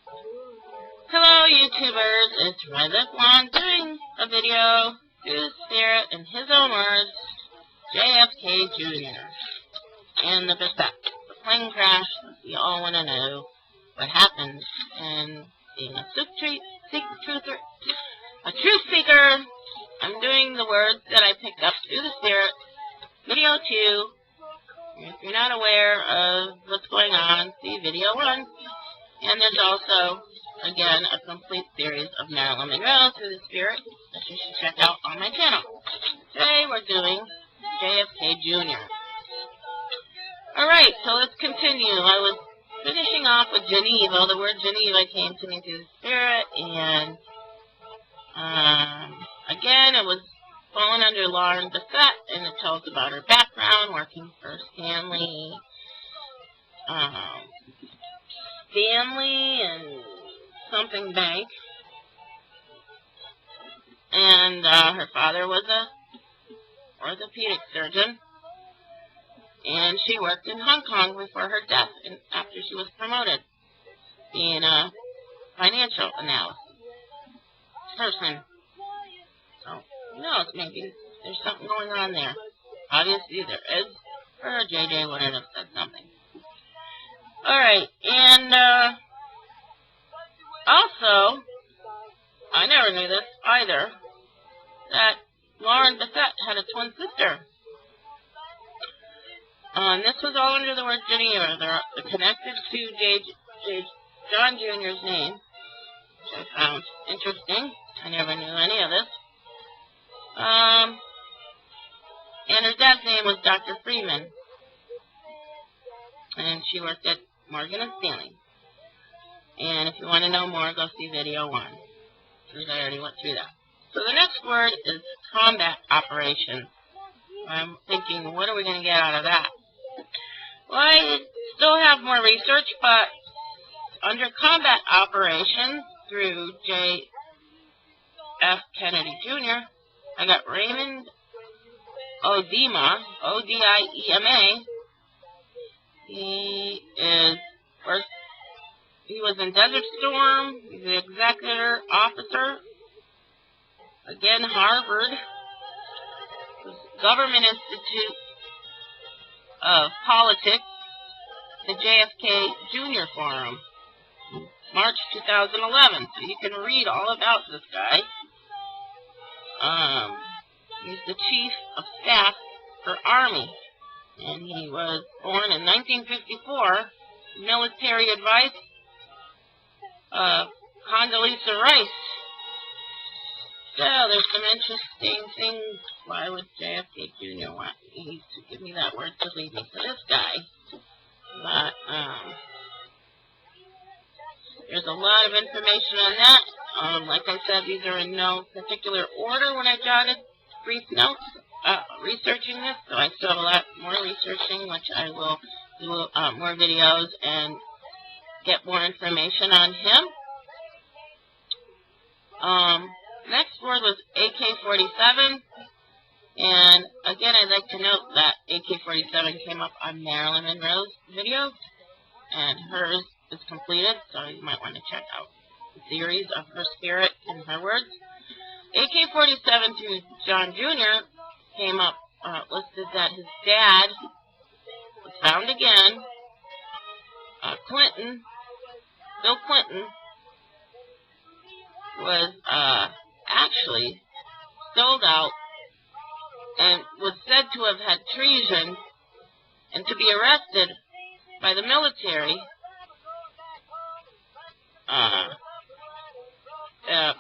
Hello YouTubers, it's Redlipblonde doing a video to the spirit, in his own words, JFK Jr. and the beseetes. The plane crash, you all want to know what happened, and being a truth seeker, I'm doing the words that I picked up through the spirit. Video 2, if you're not aware of what's going on, see video 1, and there's also again, a complete series of Marilyn Monroe through the spirit that you should check out on my channel. Today we're doing JFK Jr. Alright, so let's continue. I was finishing off with Geneva. The word Geneva came to me through the spirit, and again, it was fallen under Lauren Beset, and it tells about her background, working for Stanley and something bank, and her father was a orthopedic surgeon, and she worked in Hong Kong before her death, and after she was promoted, being a financial analyst person. So, who knows, maybe there's something going on there. Obviously there is, or JJ wouldn't have said something. Alright, and also, I never knew this either, that Lauren Beset had a twin sister. This was all under the word Geneva. They're connected to John Jr.'s name, which I found interesting. I never knew any of this. And her dad's name was Dr. Freeman, and she worked at Morgan & Stanley. And if you want to know more, go see video 1, because I already went through that. So the next word is combat operations. I'm thinking, what are we going to get out of that? Well, I still have more research, but under combat operations through J.F. Kennedy Jr., I got Raymond Odiema, O-D-I-E-M-A. He was in Desert Storm. He's the executive officer. Again, Harvard. Government Institute of Politics. The JFK Jr. Forum. March 2011. So you can read all about this guy. He's the Chief of Staff for Army. And he was born in 1954. Military advice. Condoleezza Rice. So there's some interesting things. Why would JFK Jr. want me to give me that word to lead me to this guy? But there's a lot of information on that. Like I said, these are in no particular order when I jotted brief notes researching this. So I still have a lot more researching, which I will do more videos and get more information on him. Next word was AK-47, and again I'd like to note that AK-47 came up on Marilyn Monroe's video, and hers is completed, so you might want to check out the series of her spirit and her words. AK-47 to John Jr. came up, listed that his dad was found again. Bill Clinton, was actually sold out and was said to have had treason and to be arrested by the military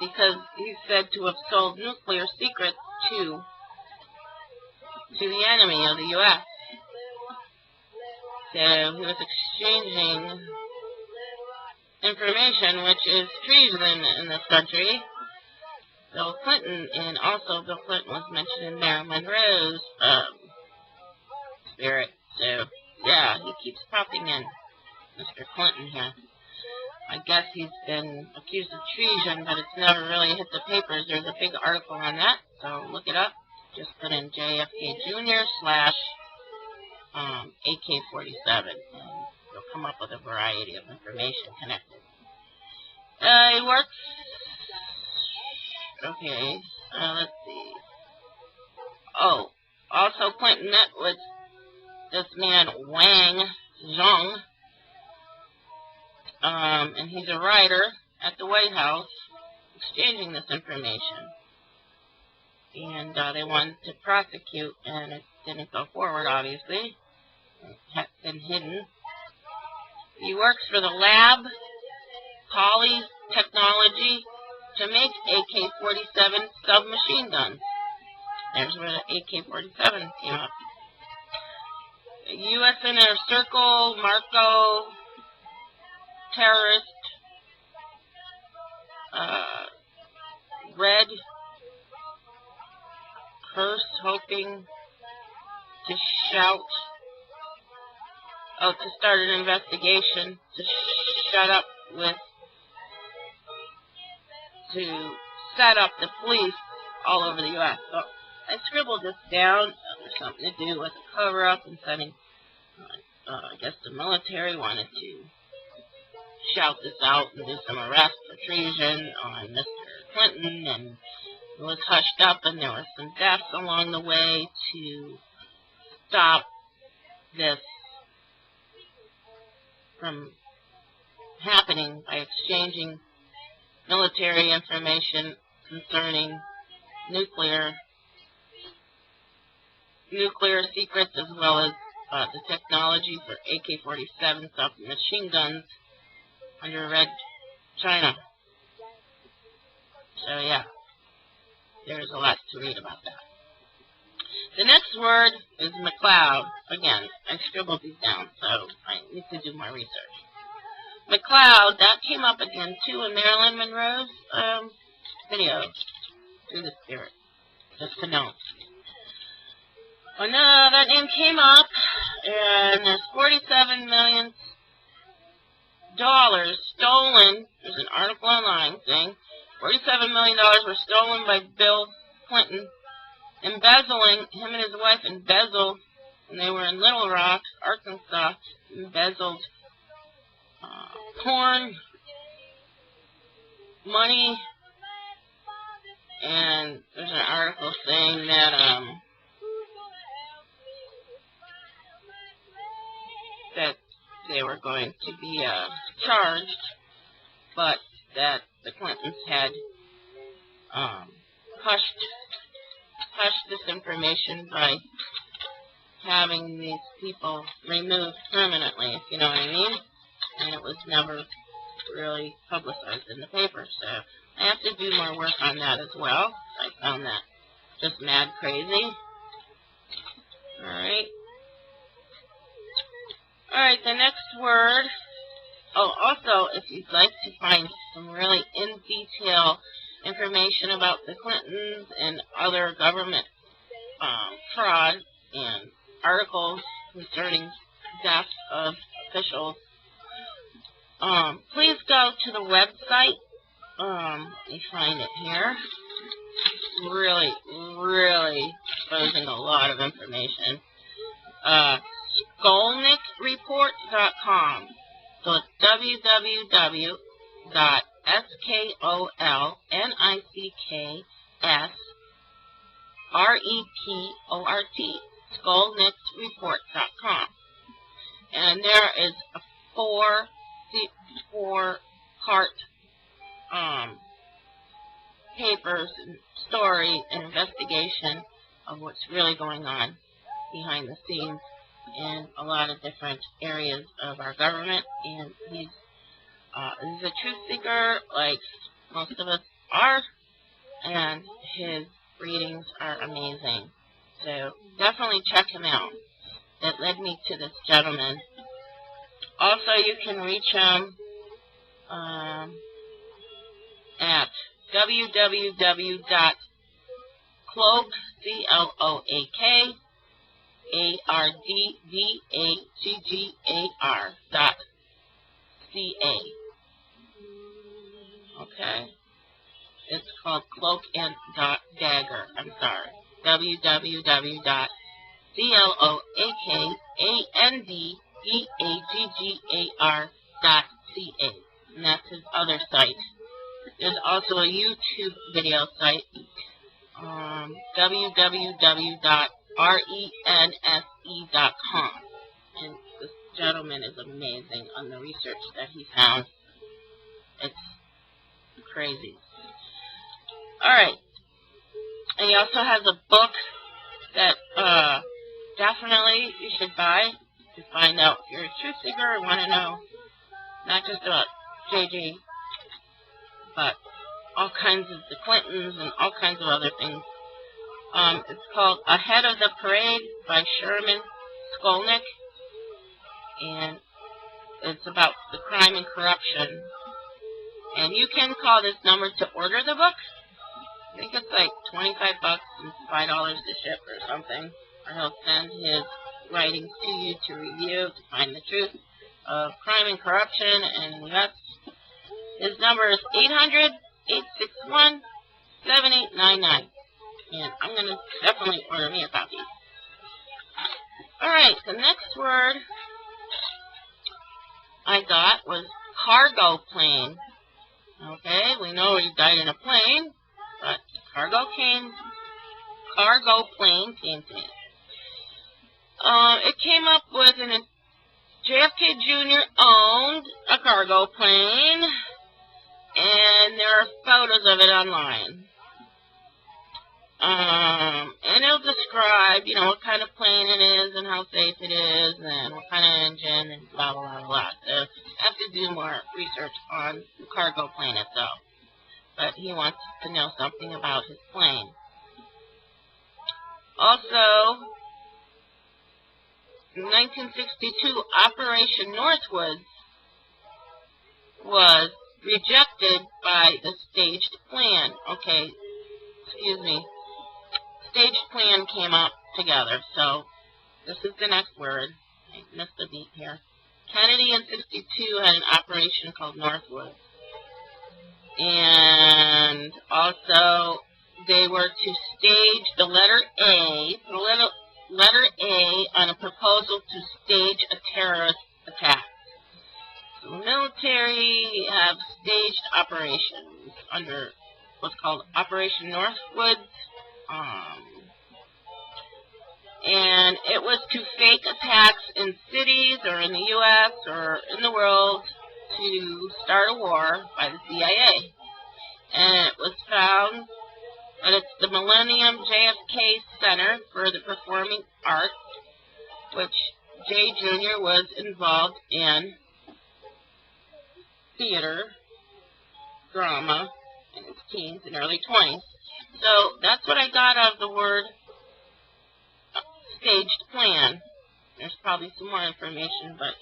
because he's said to have sold nuclear secrets to the enemy of the U.S. So he was exchanging information, which is treason in this country. Bill Clinton, and also Bill Clinton was mentioned in Marilyn Monroe's spirit. So, yeah, he keeps popping in, Mr. Clinton here. I guess he's been accused of treason, but it's never really hit the papers. There's a big article on that, so look it up. Just put in JFK Jr. / AK-47, and you'll come up with a variety of information connected. He works. Okay. Let's see. Oh, also Clinton met with this man Wang Zhong, and he's a writer at the White House, exchanging this information. And they wanted to prosecute, and it didn't go forward, obviously. It had been hidden. He works for the lab, Poly Technology, to make AK-47 submachine guns. There's where the AK-47 came up. U.S. Inner Circle, Marco, terrorist, Red, curse, hoping to shout, to start an investigation, to shut up with, to set up the police all over the U.S. So I scribbled this down. There's something to do with a cover-up and setting, I guess the military wanted to shout this out and do some arrest for treason on Mr. Clinton, and it was hushed up, and there were some deaths along the way to stop this from happening by exchanging military information concerning nuclear secrets, as well as the technology for AK-47 submachine guns under Red China. So yeah, there's a lot to read about that. The next word is McLeod. Again, I scribbled these down, so I need to do more research. McLeod, that came up again too in Marilyn Monroe's video, Through the Spirit, just to know. Oh no, that name came up, and there's $47 million stolen. There's an article online saying $47 million were stolen by Bill Clinton, embezzling. Him and his wife embezzled, when they were in Little Rock, Arkansas, embezzled corn, money, and there's an article saying that that they were going to be charged, but that the Clintons had hushed this information by having these people removed permanently, if you know what I mean, and it was never really publicized in the paper, so I have to do more work on that as well. I found that just mad crazy. Alright, the next word. Oh, also, if you'd like to find some really in-detail information about the Clintons and other government fraud and articles concerning deaths of officials, please go to the website. Let me find it here. Really exposing a lot of information. Skolnickreport.com. So it's www.skolnickreport, Skolnickreport.com. And there is a four-part papers and story and investigation of what's really going on behind the scenes in a lot of different areas of our government. And he's a truth seeker, like most of us are, and his readings are amazing. So definitely check him out. It led me to this gentleman. Also, you can reach him at www.cloak, CLOAKARDVAGGAR.ca. Okay? It's called Cloak and Dagger. I'm sorry. www.cloakandaggar.ca. and that's his other site. There's also a YouTube video site, www.rense.com. And this gentleman is amazing on the research that he found. It's crazy. Alright. And he also has a book that definitely you should buy to find out if you're a truth seeker or want to know not just about JJ, but all kinds of the Clintons and all kinds of other things. It's called Ahead of the Parade by Sherman Skolnick, and it's about the crime and corruption. And you can call this number to order the book. I think it's like $25 and $5 to ship or something. Or he'll send his writings to you to review, to find the truth of crime and corruption. And that's, his number is 800-861-7899. And I'm going to definitely order me a copy. Alright, the next word I got was cargo plane. Okay, we know he died in a plane, but cargo plane came to him. It came up with an JFK Jr. owned a cargo plane, and there are photos of it online. And it'll describe, you know, what kind of plane it is and how safe it is and what kind of engine and blah, blah, blah, blah. So I have to do more research on the cargo plane itself. But he wants to know something about his plane. Also, in 1962, Operation Northwoods was rejected by the staged plan. Okay, excuse me. Staged plan came up together. So this is the next word. I missed a beat here. Kennedy in 62 had an operation called Northwoods. And also they were to stage the letter A, on a proposal to stage a terrorist attack. So the military have staged operations under what's called Operation Northwoods. And it was to fake attacks in cities or in the U.S. or in the world to start a war by the CIA. And it was found that it's the Millennium JFK Center for the Performing Arts, which Jay Jr. was involved in theater, drama, in his teens and early 20s. So that's what I got out of the word staged plan. There's probably some more information, but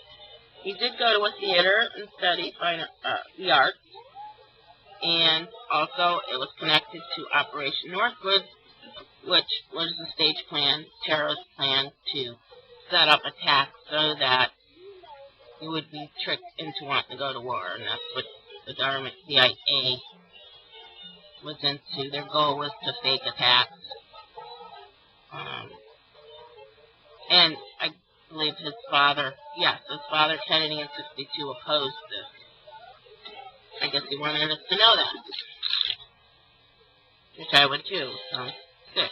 he did go to a theater and study the arts. And also it was connected to Operation Northwoods, which was the stage plan, terrorist plan to set up attacks so that you would be tricked into wanting to go to war. And that's what the government, CIA, was into. Their goal was to fake attacks. And I believe his father, Kennedy in 62, opposed this. I guess he wanted us to know that. Which I would too, so 6.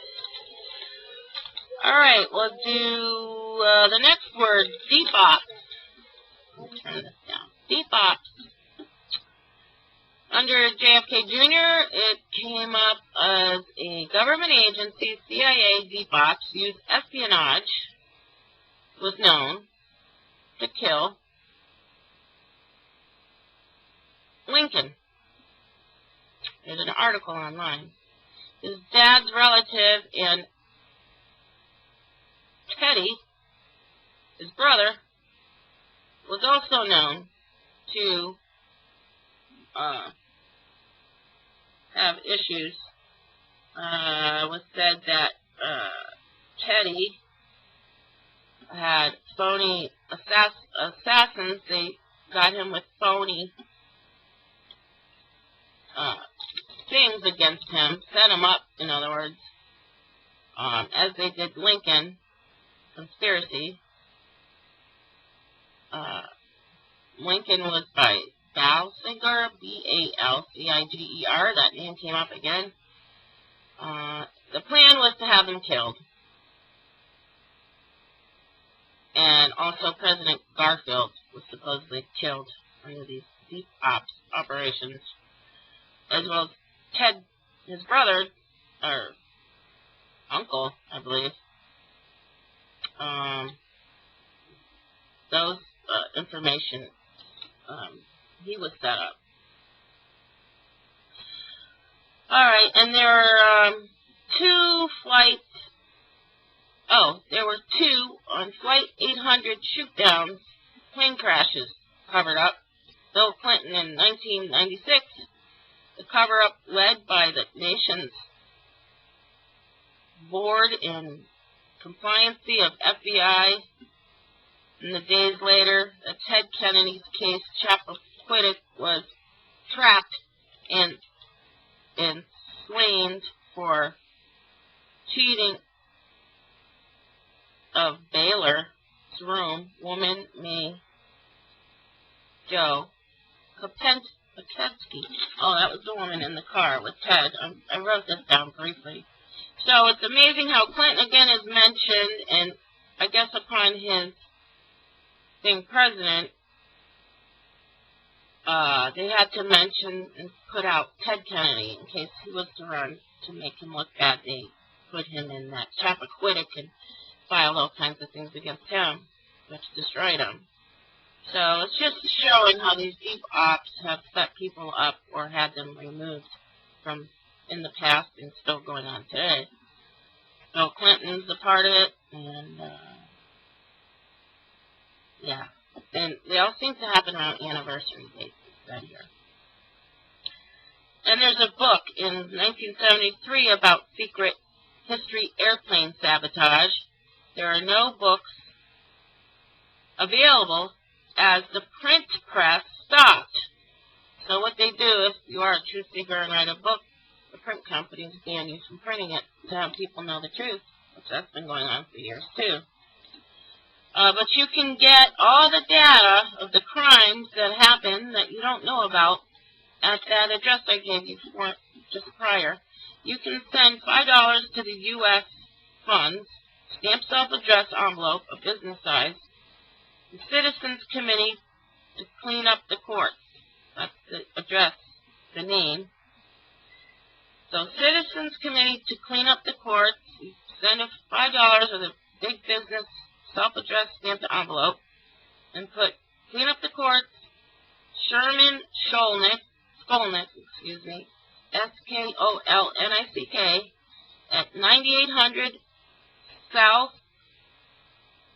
Alright, we'll do the next word, bebop. Let me turn this down. Bebop. Under JFK Jr., it came up as a government agency, CIA, bebop, used espionage, was known to kill Lincoln. There's an article online. His dad's relative and Teddy, his brother, was also known to have issues. It was said that Teddy had phony assassins. They got him with phony things against him, set him up, in other words, as they did Lincoln, conspiracy. Lincoln was by Balciger, Balciger. That name came up again. The plan was to have him killed. And also President Garfield was supposedly killed under these deep ops operations, as well as Ted, his brother, or uncle, I believe. Those information, he was set up. Alright, and there are there were two on Flight 800 shoot-downs, plane crashes covered up. Bill Clinton in 1996, the cover-up led by the nation's board in compliancy of FBI. And the days later, the Ted Kennedy's case, Chappaquiddick was trapped and slain for cheating of Baylor's room, woman me, Joe Kopensky. Oh, that was the woman in the car with Ted. I wrote this down briefly. So it's amazing how Clinton again is mentioned, and I guess upon his being president, they had to mention and put out Ted Kennedy in case he was to run to make him look bad. They put him in that Chappaquiddick and filed all kinds of things against him, which destroyed him. So it's just showing how these deep ops have set people up or had them removed from in the past and still going on today. So Clinton's a part of it, and yeah. And they all seem to happen around anniversary dates that year. And there's a book in 1973 about secret history airplane sabotage. There are no books available as the print press stopped. So what they do, if you are a truth seeker and write a book, the print companies ban you from printing it to have people know the truth, which that's been going on for years too. But you can get all the data of the crimes that happen that you don't know about at that address I gave you just prior. You can send $5 to the U.S. funds, stamped self-address envelope, a business size, the Citizens Committee to clean up the courts. That's the address, the name. So Citizens Committee to clean up the courts. You send $5 with a big business self-addressed stamped envelope and put clean up the courts, Sherman Skolnick, Skolnick, at 9800 South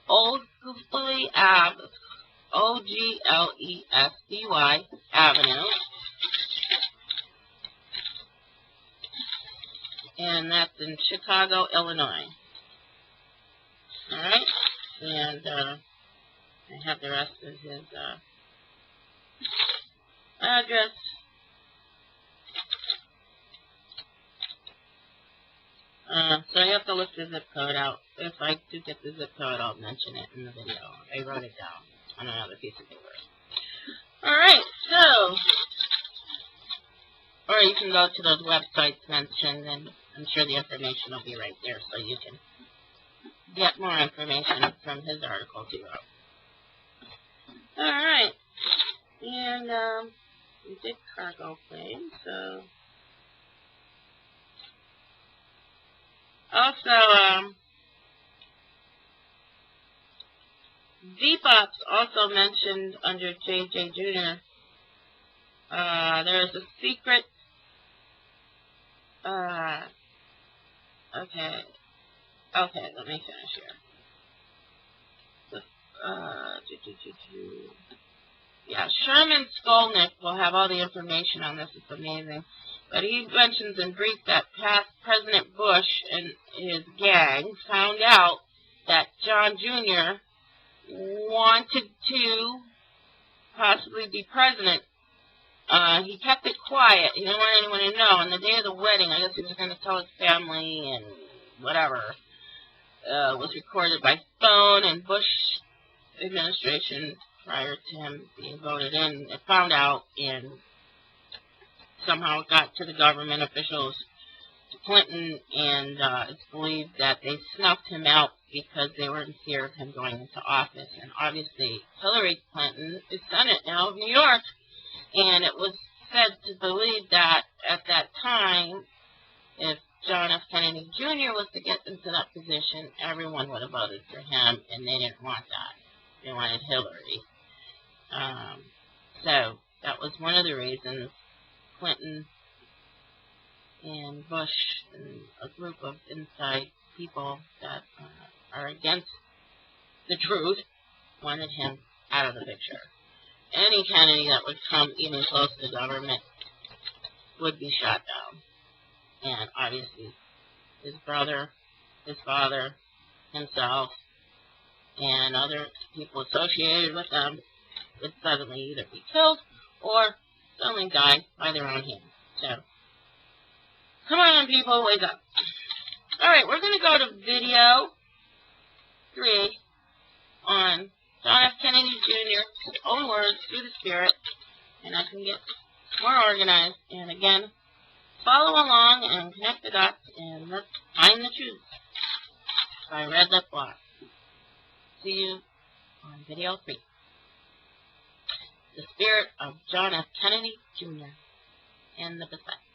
Old Googley Ave, Oglesdy Avenue, and that's in Chicago, Illinois. Alright, and I have the rest of his address. So I have to look the zip code out. If I do get the zip code, I'll mention it in the video. I wrote it down on another piece of paper. Alright, so, or you can go to those websites mentioned, and I'm sure the information will be right there, so you can get more information from his articles he wrote. Alright, and we did cargo plane, so also deep ops also mentioned under JJ Jr. There's a secret okay, let me finish here. Yeah, Sherman Skolnick will have all the information on this. It's amazing. But he mentions in brief that past President Bush and his gang found out that John Jr. wanted to possibly be president. He kept it quiet. He didn't want anyone to know. On the day of the wedding, I guess he was going to tell his family and whatever. Was recorded by phone, and Bush administration prior to him being voted in. It found out, and somehow it got to the government officials, to Clinton, and it's believed that they snuffed him out because they were in fear of him going into office. And obviously, Hillary Clinton is Senate now of New York, and it was said to believe that at that time, if John F. Kennedy Jr. was to get into that position, everyone would have voted for him, and they didn't want that. They wanted Hillary. So that was one of the reasons Clinton and Bush and a group of inside people that are against the truth wanted him out of the picture. Any Kennedy that would come even close to government would be shot down. And obviously, his brother, his father, himself, and other people associated with them would suddenly either be killed or suddenly die by their own hands. So, come on, people, wake up. Alright, we're going to go to video 3 on John F. Kennedy Jr.'s own words through the spirit, and I can get more organized. And again, follow along and connect the dots, and let's find the truth by Redlipblonde. See you on video 3. The spirit of John F. Kennedy Jr. and the beseetes.